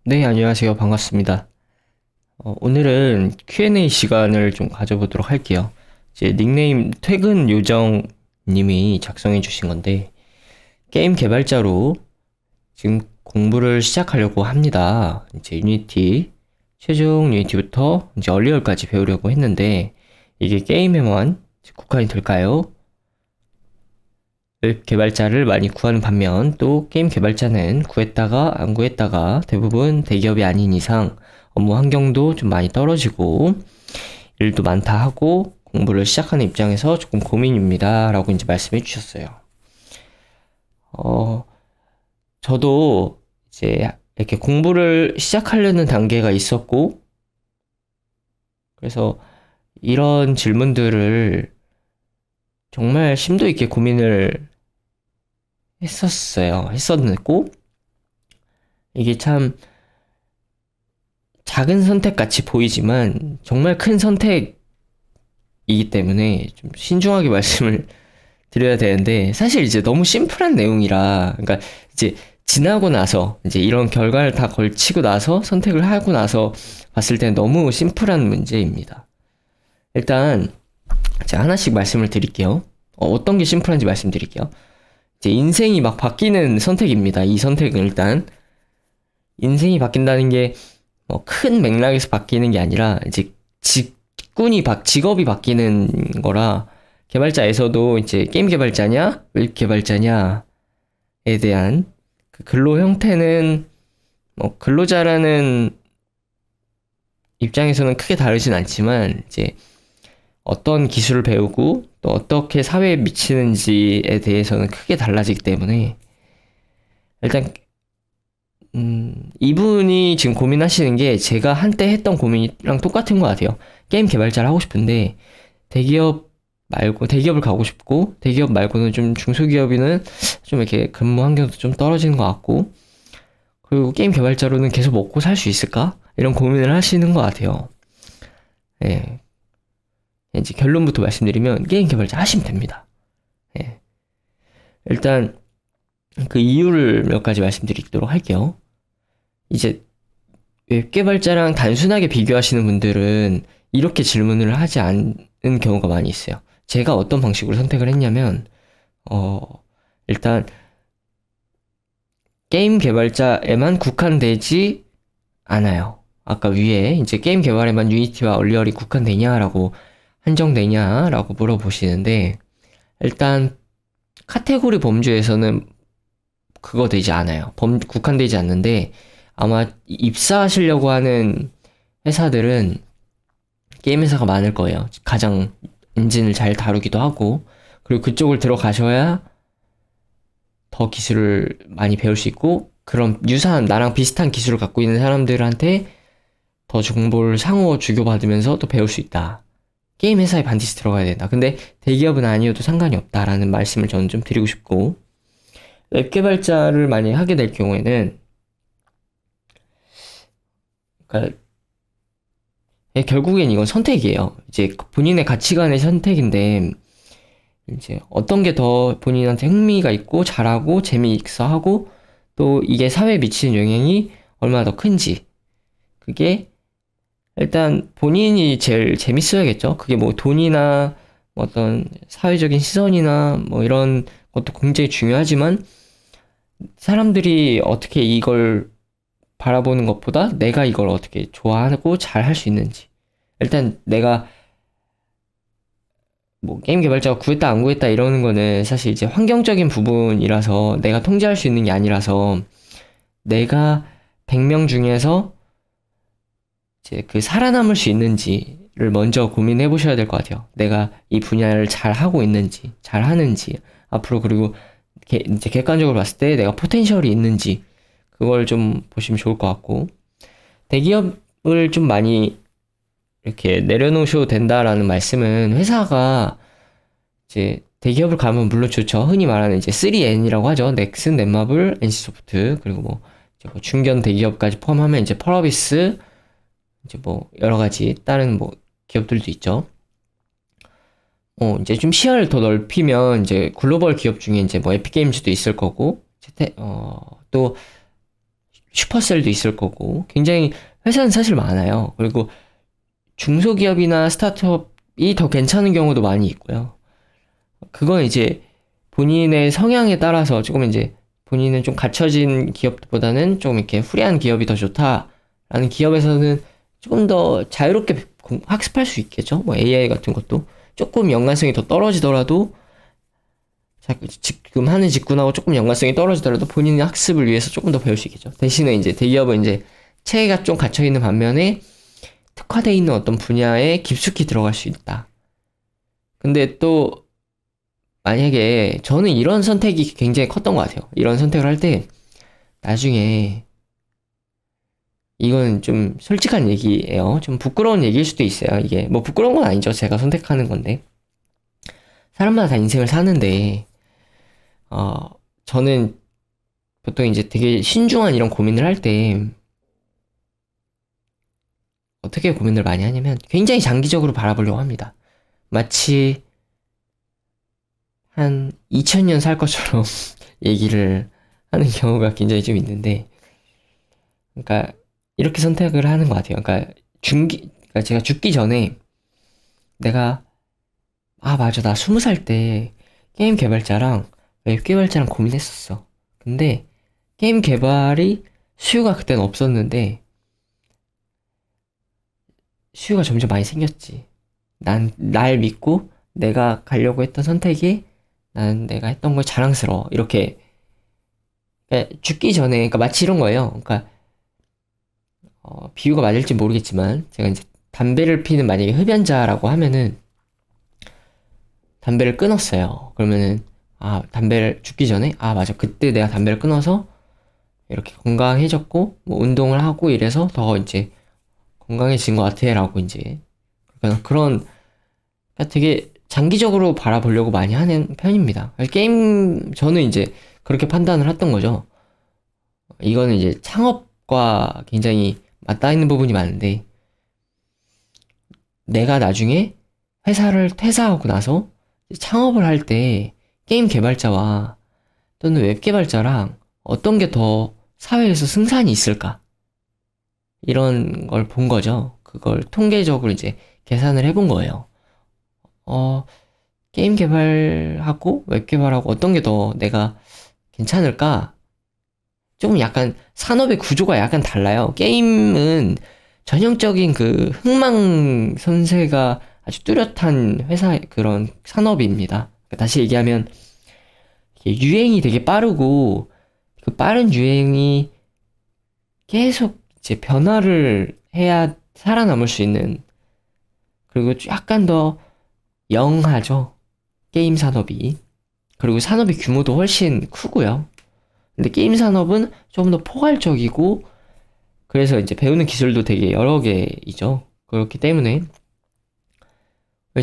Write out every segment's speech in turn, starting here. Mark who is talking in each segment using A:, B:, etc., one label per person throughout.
A: 네, 안녕하세요. 반갑습니다. 오늘은 Q&A 시간을 좀 가져보도록 할게요. 이제 닉네임 퇴근 요정 님이 작성해 주신 건데, 게임 개발자로 지금 공부를 시작하려고 합니다. 이제 유니티, 최종 유니티부터 이제 얼리얼까지 배우려고 했는데, 이게 게임에만 국한이 될까요? 웹 개발자를 많이 구하는 반면 또 게임 개발자는 구했다가 안 구했다가 대부분 대기업이 아닌 이상 업무 환경도 좀 많이 떨어지고 일도 많다 하고 공부를 시작하는 입장에서 조금 고민입니다. 라고 이제 말씀해 주셨어요. 어, 저도 이제 이렇게 공부를 시작하려는 단계가 있었고, 그래서 이런 질문들을 정말 심도 있게 고민을 했었고, 이게 참 작은 선택 같이 보이지만 정말 큰 선택이기 때문에 좀 신중하게 말씀을 드려야 되는데, 사실 이제 너무 심플한 내용이라, 그러니까 이제 지나고 나서 이제 이런 결과를 다 걸치고 나서 선택을 하고 나서 봤을 때 너무 심플한 문제입니다. 일단 제가 하나씩 말씀을 드릴게요. 어떤 게 심플한지 말씀드릴게요. 이제 인생이 막 바뀌는 선택입니다. 이 선택은 일단 인생이 바뀐다는 게 뭐 큰 맥락에서 바뀌는 게 아니라 이제 직업이 바뀌는 거라, 개발자에서도 이제 게임 개발자냐 웹 개발자냐에 대한 그 근로 형태는 뭐 근로자라는 입장에서는 크게 다르진 않지만, 이제 어떤 기술을 배우고 또 어떻게 사회에 미치는지에 대해서는 크게 달라지기 때문에, 일단 이분이 지금 고민하시는 게 제가 한때 했던 고민이랑 똑같은 것 같아요. 게임 개발자를 하고 싶은데, 대기업을 가고 싶고, 대기업 말고는 좀 중소기업이는 좀 이렇게 근무 환경도 좀 떨어지는 것 같고, 그리고 게임 개발자로는 계속 먹고 살 수 있을까? 이런 고민을 하시는 것 같아요. 예. 이제 결론부터 말씀드리면, 게임 개발자 하시면 됩니다. 예. 일단, 그 이유를 몇 가지 말씀드리도록 할게요. 이제 웹 개발자랑 단순하게 비교하시는 분들은 이렇게 질문을 하지 않는 경우가 많이 있어요. 제가 어떤 방식으로 선택을 했냐면, 어, 일단, 게임 개발자에만 국한되지 않아요. 아까 위에 이제 게임 개발에만 유니티와 얼리얼이 국한되냐라고, 한정되냐라고 물어보시는데, 일단, 카테고리 범주에서는 그거 되지 않아요. 국한되지 않는데, 아마 입사하시려고 하는 회사들은 게임 회사가 많을 거예요. 가장 엔진을 잘 다루기도 하고, 그리고 그쪽을 들어가셔야 더 기술을 많이 배울 수 있고, 그런 유사한 나랑 비슷한 기술을 갖고 있는 사람들한테 더 정보를 상호 주고받으면서 또 배울 수 있다. 게임 회사에 반드시 들어가야 된다. 근데 대기업은 아니어도 상관이 없다라는 말씀을 저는 좀 드리고 싶고, 웹 개발자를 많이 하게 될 경우에는, 그러니까 결국엔 이건 선택이에요. 이제 본인의 가치관의 선택인데, 이제 어떤 게 더 본인한테 흥미가 있고 잘하고 재미있어 하고, 또 이게 사회에 미치는 영향이 얼마나 더 큰지, 그게 일단 본인이 제일 재밌어야겠죠. 그게 뭐 돈이나 뭐 어떤 사회적인 시선이나 뭐 이런 것도 굉장히 중요하지만, 사람들이 어떻게 이걸 바라보는 것보다 내가 이걸 어떻게 좋아하고 잘 할 수 있는지. 일단 내가 뭐 게임 개발자가 구했다 안 구했다 이러는 거는 사실 이제 환경적인 부분이라서 내가 통제할 수 있는 게 아니라서, 내가 100명 중에서 이제 그 살아남을 수 있는지를 먼저 고민해 보셔야 될 것 같아요. 내가 이 분야를 잘 하고 있는지, 잘 하는지, 앞으로, 그리고 이제 객관적으로 봤을 때 내가 포텐셜이 있는지, 그걸 좀 보시면 좋을 것 같고, 대기업을 좀 많이 이렇게 내려놓으셔도 된다라는 말씀은, 회사가 이제 대기업을 가면 물론 좋죠. 흔히 말하는 이제 3N이라고 하죠. 넥슨, 넷마블, NC소프트, 그리고 뭐, 이제 뭐 중견 대기업까지 포함하면 이제 펄어비스, 이제 뭐 여러 가지 다른 뭐 기업들도 있죠. 이제 좀 시야를 더 넓히면 이제 글로벌 기업 중에 이제 뭐 에픽게임즈도 있을 거고, 또 슈퍼셀도 있을 거고, 굉장히 회사는 사실 많아요. 그리고 중소기업이나 스타트업이 더 괜찮은 경우도 많이 있고요. 그건 이제 본인의 성향에 따라서 조금 이제 본인은 좀 갖춰진 기업보다는 좀 이렇게 후리한 기업이 더 좋다라는 기업에서는 조금 더 자유롭게 학습할 수 있겠죠. 뭐 AI 같은 것도 조금 연관성이 더 떨어지더라도 지금 하는 직군하고 조금 연관성이 떨어지더라도 본인의 학습을 위해서 조금 더 배울 수 있겠죠. 대신에 이제 대기업은 이제 체계가 좀 갇혀 있는 반면에 특화되어 있는 어떤 분야에 깊숙이 들어갈 수 있다. 근데 또 만약에 저는 이런 선택이 굉장히 컸던 것 같아요. 이런 선택을 할 때 나중에 이건 좀 솔직한 얘기예요. 좀 부끄러운 얘기일 수도 있어요. 이게 뭐 부끄러운 건 아니죠. 제가 선택하는 건데 사람마다 다 인생을 사는데 저는 보통 이제 되게 신중한 이런 고민을 할 때 어떻게 고민을 많이 하냐면 굉장히 장기적으로 바라보려고 합니다. 마치 한 2000년 살 것처럼 얘기를 하는 경우가 굉장히 좀 있는데, 그러니까 이렇게 선택을 하는 것 같아요. 그러니까 제가 죽기 전에 내가 맞아, 나 20살 때 게임 개발자랑 웹 개발자랑 고민했었어. 근데 게임 개발이 수요가 그때는 없었는데 수요가 점점 많이 생겼지. 날 믿고 내가 가려고 했던 선택이 난 내가 했던 걸 자랑스러워. 이렇게 그러니까 죽기 전에 그러니까 마치 이런 거예요. 그러니까 비유가 맞을지 모르겠지만 제가 이제 담배를 피는 만약에 흡연자라고 하면은 담배를 끊었어요. 그러면은 담배를 죽기 전에 맞아, 그때 내가 담배를 끊어서 이렇게 건강해졌고 뭐 운동을 하고 이래서 더 이제 건강해진 것 같아라고 이제 그런 그러니까 되게 장기적으로 바라보려고 많이 하는 편입니다. 저는 이제 그렇게 판단을 했던 거죠. 이거는 이제 창업과 굉장히 맞닿아 있는 부분이 많은데, 내가 나중에 회사를 퇴사하고 나서 창업을 할 때 게임 개발자와 또는 웹 개발자랑 어떤 게 더 사회에서 승산이 있을까? 이런 걸 본 거죠. 그걸 통계적으로 이제 계산을 해본 거예요. 게임 개발하고 웹 개발하고 어떤 게 더 내가 괜찮을까? 좀 약간 산업의 구조가 약간 달라요. 게임은 전형적인 그 흥망성쇠가 아주 뚜렷한 회사 그런 산업입니다. 다시 얘기하면 유행이 되게 빠르고 그 빠른 유행이 계속 이제 변화를 해야 살아남을 수 있는, 그리고 약간 더 영하죠. 게임 산업이. 그리고 산업의 규모도 훨씬 크고요. 근데 게임 산업은 좀 더 포괄적이고 그래서 이제 배우는 기술도 되게 여러 개이죠. 그렇기 때문에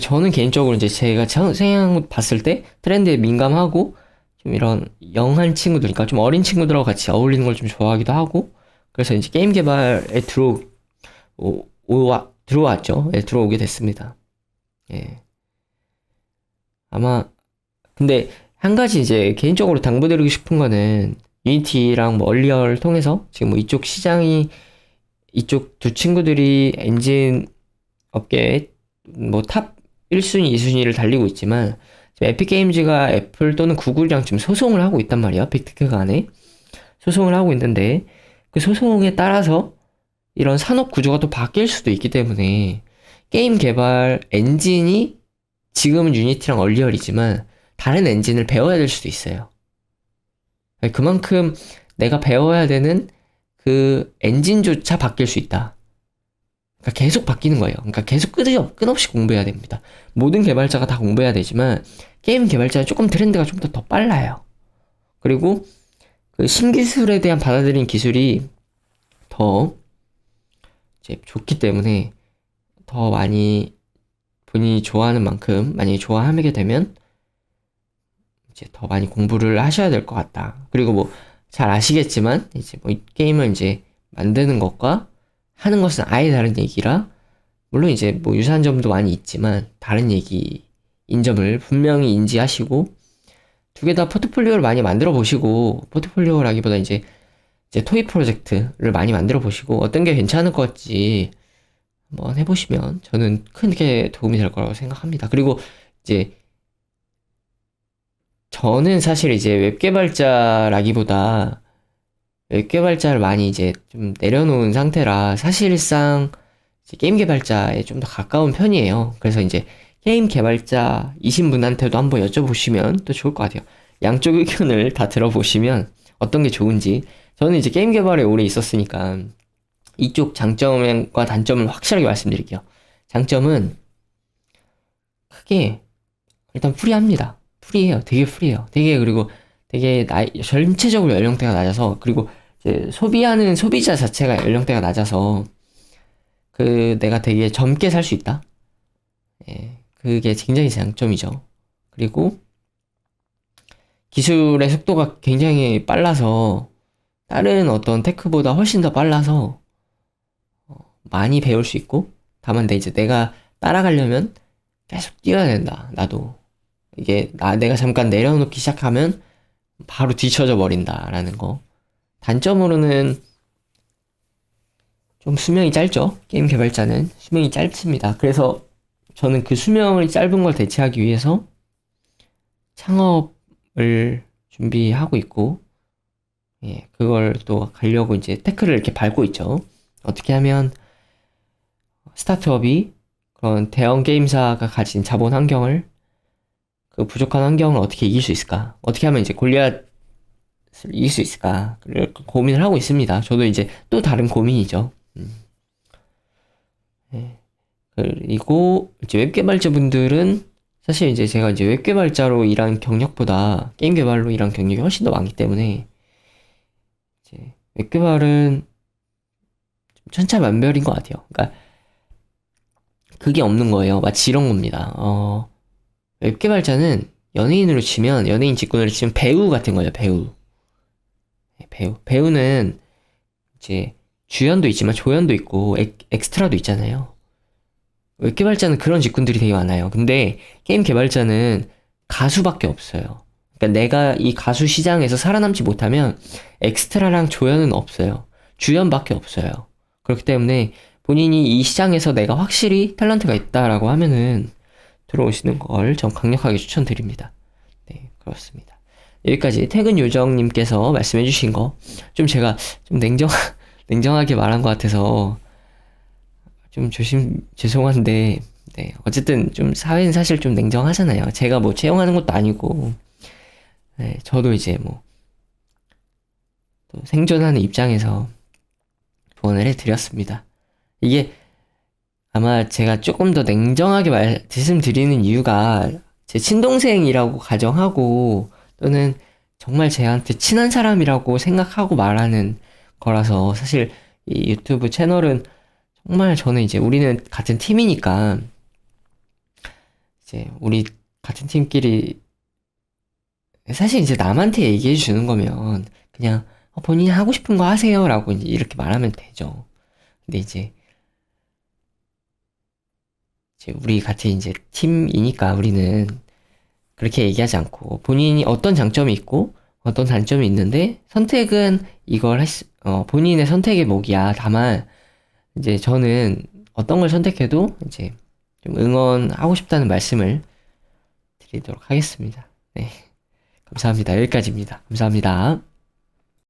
A: 저는 개인적으로 이제 제가 성향 봤을 때 트렌드에 민감하고 좀 이런 영한 친구들, 그러니까 좀 어린 친구들하고 같이 어울리는 걸 좀 좋아하기도 하고, 그래서 이제 게임 개발에 들어왔죠. 예, 들어오게 됐습니다. 예. 아마 근데 한 가지 이제 개인적으로 당부드리고 싶은 거는 유니티랑 뭐 얼리얼 통해서 지금 뭐 이쪽 시장이 이쪽 두 친구들이 엔진 업계에 뭐 탑 1순위, 2순위를 달리고 있지만 지금 에픽게임즈가 애플 또는 구글이랑 지금 소송을 하고 있단 말이야. 빅테크 간에 소송을 하고 있는데 그 소송에 따라서 이런 산업 구조가 또 바뀔 수도 있기 때문에 게임 개발 엔진이 지금은 유니티랑 얼리얼이지만 다른 엔진을 배워야 될 수도 있어요. 그만큼 내가 배워야 되는 그 엔진조차 바뀔 수 있다. 그러니까 계속 바뀌는 거예요. 그러니까 계속 끝없이 공부해야 됩니다. 모든 개발자가 다 공부해야 되지만 게임 개발자는 조금 트렌드가 좀 더 빨라요. 그리고 그 신기술에 대한 받아들인 기술이 더 이제 좋기 때문에 더 많이 본인이 좋아하는 만큼 만약에 좋아하게 되면 이제 더 많이 공부를 하셔야 될 것 같다. 그리고 뭐 잘 아시겠지만 이제 뭐 이 게임을 이제 만드는 것과 하는 것은 아예 다른 얘기라, 물론 이제 뭐 유사한 점도 많이 있지만 다른 얘기인 점을 분명히 인지하시고 두 개 다 포트폴리오를 많이 만들어 보시고, 포트폴리오라기보다 이제 이제 토이 프로젝트를 많이 만들어 보시고 어떤 게 괜찮을 것 같지 한번 해보시면 저는 크게 도움이 될 거라고 생각합니다. 그리고 이제 저는 사실 이제 웹 개발자라기보다 웹 개발자를 많이 이제 좀 내려놓은 상태라 사실상 이제 게임 개발자에 좀 더 가까운 편이에요. 그래서 이제 게임 개발자이신 분한테도 한번 여쭤보시면 또 좋을 것 같아요. 양쪽 의견을 다 들어보시면 어떤 게 좋은지. 저는 이제 게임 개발에 오래 있었으니까 이쪽 장점과 단점을 확실하게 말씀드릴게요. 장점은 크게 일단 프리합니다. 프리해요. 되게 프리해요. 되게 그리고 되게 전체적으로 연령대가 낮아서 그리고 이제 소비하는 소비자 자체가 연령대가 낮아서 그 내가 되게 젊게 살 수 있다. 예, 그게 굉장히 장점이죠. 그리고 기술의 속도가 굉장히 빨라서 다른 어떤 테크보다 훨씬 더 빨라서 많이 배울 수 있고 다만 이제 내가 따라가려면 계속 뛰어야 된다. 나도 이게 내가 잠깐 내려놓기 시작하면 바로 뒤쳐져 버린다라는 거. 단점으로는 좀 수명이 짧죠. 게임 개발자는 수명이 짧습니다. 그래서 저는 그 수명을 짧은 걸 대체하기 위해서 창업을 준비하고 있고, 예, 그걸 또 가려고 이제 테크를 이렇게 밟고 있죠. 어떻게 하면 스타트업이 그런 대형 게임사가 가진 자본 환경을 그 부족한 환경을 어떻게 이길 수 있을까? 어떻게 하면 이제 골리앗을 이길 수 있을까? 고민을 하고 있습니다. 저도 이제 또 다른 고민이죠. 예. 그리고 이제 웹 개발자분들은 사실 이제 제가 이제 웹 개발자로 일한 경력보다 게임 개발로 일한 경력이 훨씬 더 많기 때문에 이제 웹 개발은 좀 천차만별인 것 같아요. 그러니까 그게 없는 거예요. 마치 이런 겁니다. 웹 개발자는 연예인으로 치면 연예인 직군으로 치면 배우 같은 거예요. 배우. 네, 배우는 이제 주연도 있지만 조연도 있고 엑스트라도 있잖아요. 웹 개발자는 그런 직군들이 되게 많아요. 근데 게임 개발자는 가수밖에 없어요. 그러니까 내가 이 가수 시장에서 살아남지 못하면 엑스트라랑 조연은 없어요. 주연밖에 없어요. 그렇기 때문에 본인이 이 시장에서 내가 확실히 탤런트가 있다라고 하면은 들어오시는 걸 전 강력하게 추천드립니다. 네, 그렇습니다. 여기까지 퇴근 요정님께서 말씀해주신 거 좀 제가 좀 냉정하게 말한 것 같아서 좀 죄송한데, 네, 어쨌든 좀 사회는 사실 좀 냉정하잖아요. 제가 뭐 채용하는 것도 아니고, 네, 저도 이제 뭐, 또 생존하는 입장에서 조언을 해드렸습니다. 이게 아마 제가 조금 더 냉정하게 말씀드리는 이유가 제 친동생이라고 가정하고 또는 정말 제한테 친한 사람이라고 생각하고 말하는 거라서 사실 이 유튜브 채널은 정말 저는 이제 우리는 같은 팀이니까 이제 우리 같은 팀끼리 사실 이제 남한테 얘기해 주는 거면 그냥 본인이 하고 싶은 거 하세요라고 이제 이렇게 말하면 되죠. 근데 이제 우리 같은 이제 팀이니까 우리는 그렇게 얘기하지 않고 본인이 어떤 장점이 있고 어떤 단점이 있는데 선택은 본인의 선택의 몫이야. 다만 이제 저는 어떤 걸 선택해도 이제 좀 응원하고 싶다는 말씀을 드리도록 하겠습니다. 네. 감사합니다. 여기까지입니다. 감사합니다.